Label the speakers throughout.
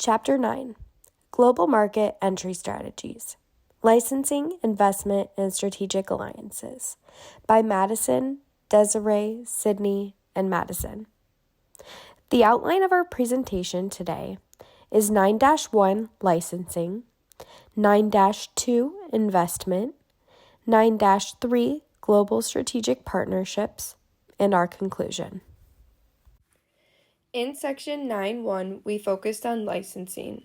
Speaker 1: Chapter 9 Global Market Entry Strategies Licensing, Investment, and Strategic Alliances by Madison, Desiree, Sydney, and Madison. The outline of our presentation today is 9-1 Licensing, 9-2 Investment, 9-3 Global Strategic Partnerships, and our conclusion.
Speaker 2: In Section 9.1, we focused on licensing.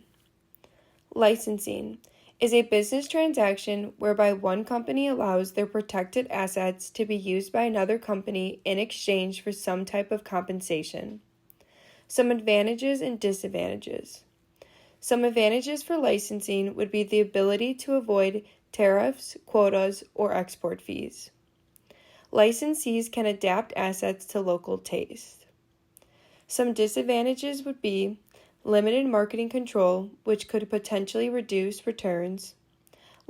Speaker 2: Licensing is a business transaction whereby one company allows their protected assets to be used by another company in exchange for some type of compensation. Some advantages and disadvantages. Some advantages for licensing would be the ability to avoid tariffs, quotas, or export fees. Licensees can adapt assets to local taste. Some disadvantages would be limited marketing control, which could potentially reduce returns.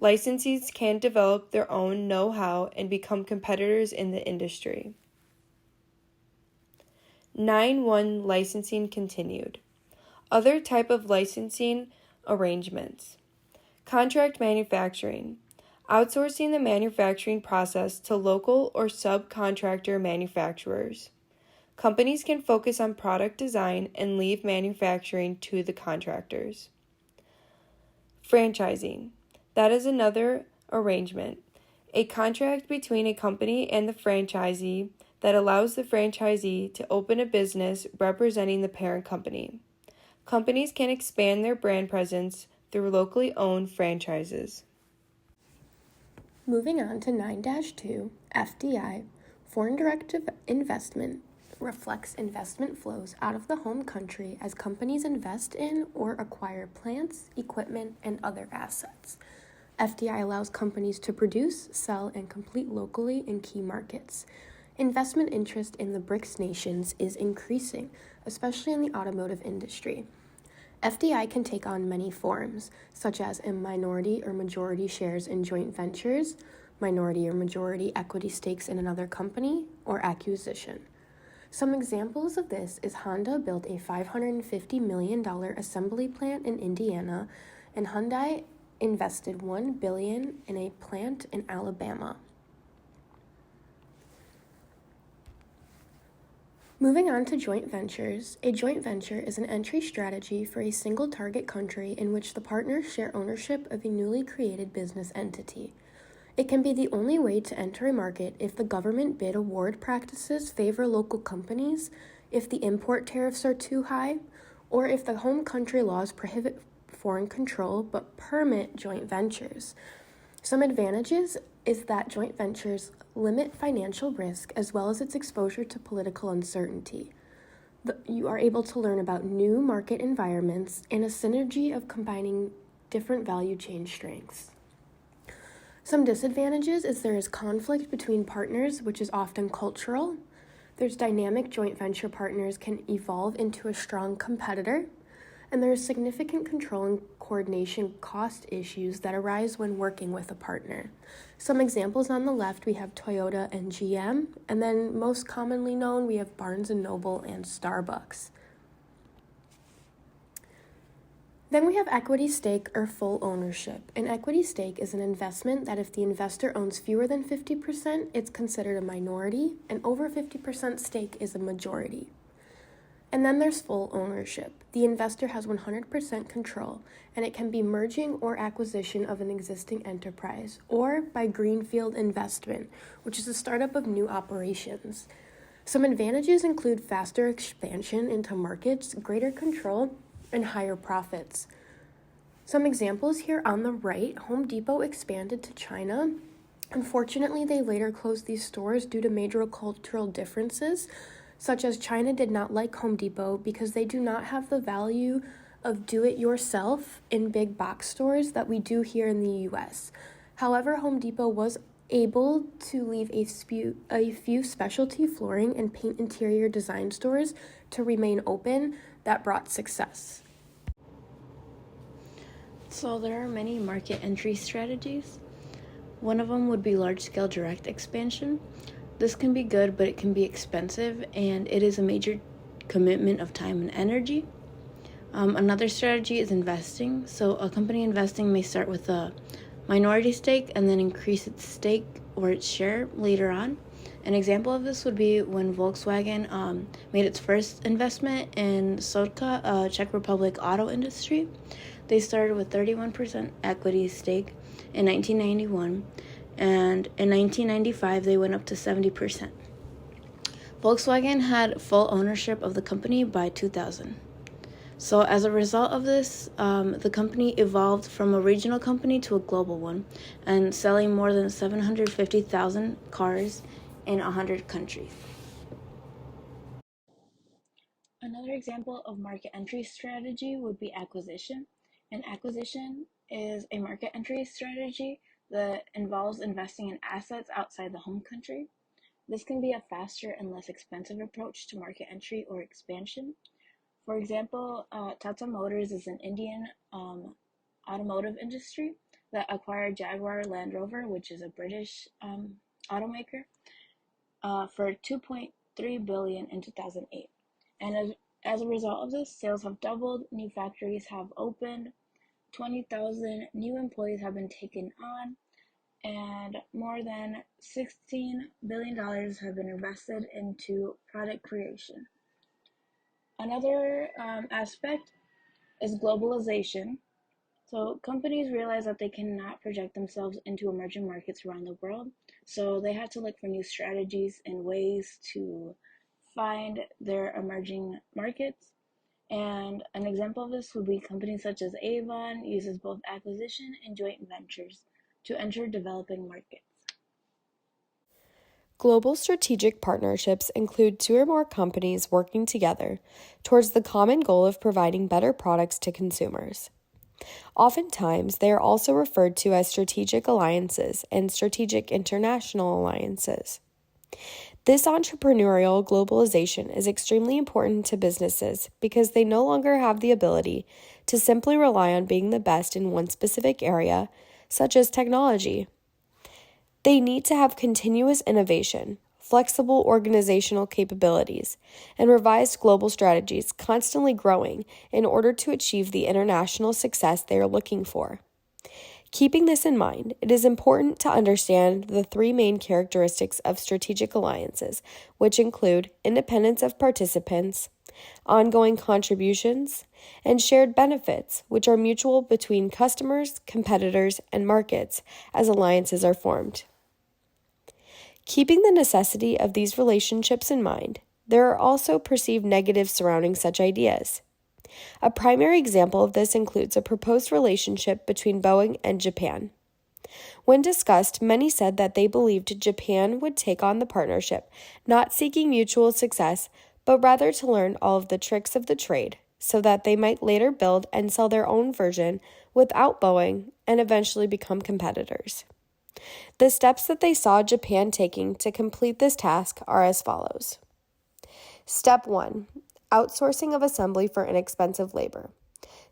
Speaker 2: Licensees can develop their own know-how and become competitors in the industry. 9.1 Licensing continued. Other type of licensing arrangements. Contract manufacturing. Outsourcing the manufacturing process to local or subcontractor manufacturers. Companies can focus on product design and leave manufacturing to the contractors. Franchising. That is another arrangement. A contract between a company and the franchisee that allows the franchisee to open a business representing the parent company. Companies can expand their brand presence through locally owned franchises.
Speaker 3: Moving on to 9-2, FDI, Foreign Direct Investment, reflects investment flows out of the home country as companies invest in or acquire plants, equipment, and other assets. FDI allows companies to produce, sell, and compete locally in key markets. Investment interest in the BRICS nations is increasing, especially in the automotive industry. FDI can take on many forms, such as a minority or majority shares in joint ventures, minority or majority equity stakes in another company, or acquisition. Some examples of this is Honda built a $550 million assembly plant in Indiana, and Hyundai invested $1 billion in a plant in Alabama. Moving on to joint ventures, a joint venture is an entry strategy for a single target country in which the partners share ownership of a newly created business entity. It can be the only way to enter a market if the government bid award practices favor local companies, if the import tariffs are too high, or if the home country laws prohibit foreign control but permit joint ventures. Some advantages is that joint ventures limit financial risk as well as its exposure to political uncertainty. You are able to learn about new market environments and a synergy of combining different value chain strengths. Some disadvantages is there is conflict between partners, which is often cultural. There's dynamic joint venture partners can evolve into a strong competitor, and there is significant control and coordination cost issues that arise when working with a partner. Some examples on the left, we have Toyota and GM, and then most commonly known, we have Barnes & Noble and Starbucks. Then we have equity stake or full ownership. An equity stake is an investment that if the investor owns fewer than 50%, it's considered a minority, and over 50% stake is a majority. And then there's full ownership. The investor has 100% control, and it can be merging or acquisition of an existing enterprise, or by greenfield investment, which is the startup of new operations. Some advantages include faster expansion into markets, greater control, and higher profits. Some examples here on the right, Home Depot expanded to China. Unfortunately, they later closed these stores due to major cultural differences, such as China did not like Home Depot because they do not have the value of do-it-yourself in big box stores that we do here in the US. However, Home Depot was able to leave a few specialty flooring and paint interior design stores to remain open that brought success.
Speaker 4: So there are many market entry strategies. One of them would be large-scale direct expansion. This can be good, but it can be expensive, and it is a major commitment of time and energy. Another strategy is investing. So a company investing may start with a minority stake and then increase its stake or its share later on. An example of this would be when Volkswagen made its first investment in Sodka, a Czech Republic auto industry. They started with 31% equity stake in 1991, and in 1995 they went up to 70%. Volkswagen had full ownership of the company by 2000. So as a result of this, the company evolved from a regional company to a global one, and selling more than 750,000 cars in 100 countries. Another example of market entry strategy would be acquisition. An acquisition is a market entry strategy that involves investing in assets outside the home country. This can be a faster and less expensive approach to market entry or expansion. For example, Tata Motors is an Indian automotive industry that acquired Jaguar Land Rover, which is a British automaker, for $2.3 billion in 2008. And as a result of this, sales have doubled, new factories have opened, 20,000 new employees have been taken on, and more than $16 billion have been invested into product creation. Another aspect is globalization. So companies realize that they cannot project themselves into emerging markets around the world, so they had to look for new strategies and ways to find their emerging markets. And an example of this would be companies such as Avon uses both acquisition and joint ventures to enter developing markets.
Speaker 1: Global strategic partnerships include two or more companies working together towards the common goal of providing better products to consumers. Oftentimes, they are also referred to as strategic alliances and strategic international alliances. This entrepreneurial globalization is extremely important to businesses because they no longer have the ability to simply rely on being the best in one specific area, such as technology. They need to have continuous innovation, flexible organizational capabilities, and revised global strategies constantly growing in order to achieve the international success they are looking for. Keeping this in mind, it is important to understand the three main characteristics of strategic alliances, which include independence of participants, ongoing contributions, and shared benefits, which are mutual between customers, competitors, and markets as alliances are formed. Keeping the necessity of these relationships in mind, there are also perceived negatives surrounding such ideas. A primary example of this includes a proposed relationship between Boeing and Japan. When discussed, many said that they believed Japan would take on the partnership, not seeking mutual success, but rather to learn all of the tricks of the trade, so that they might later build and sell their own version without Boeing and eventually become competitors. The steps that they saw Japan taking to complete this task are as follows. Step 1. Outsourcing of assembly for inexpensive labor.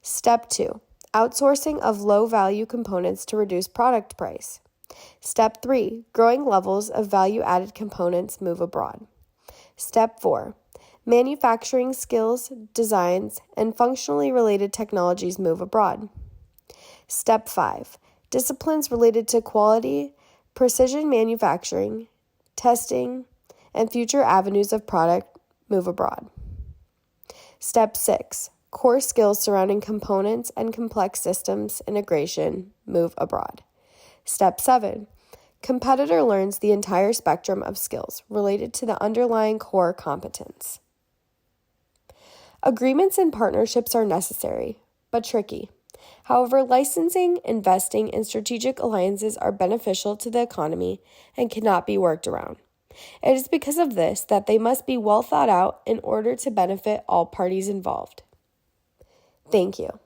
Speaker 1: Step 2. Outsourcing of low-value components to reduce product price. Step 3. Growing levels of value-added components move abroad. Step 4. Manufacturing skills, designs, and functionally related technologies move abroad. Step 5. Disciplines related to quality, precision manufacturing, testing, and future avenues of product move abroad. Step 6. Core skills surrounding components and complex systems integration move abroad. Step 7. Competitor learns the entire spectrum of skills related to the underlying core competence. Agreements and partnerships are necessary, but tricky. However, licensing, investing, and strategic alliances are beneficial to the economy and cannot be worked around. It is because of this that they must be well thought out in order to benefit all parties involved. Thank you.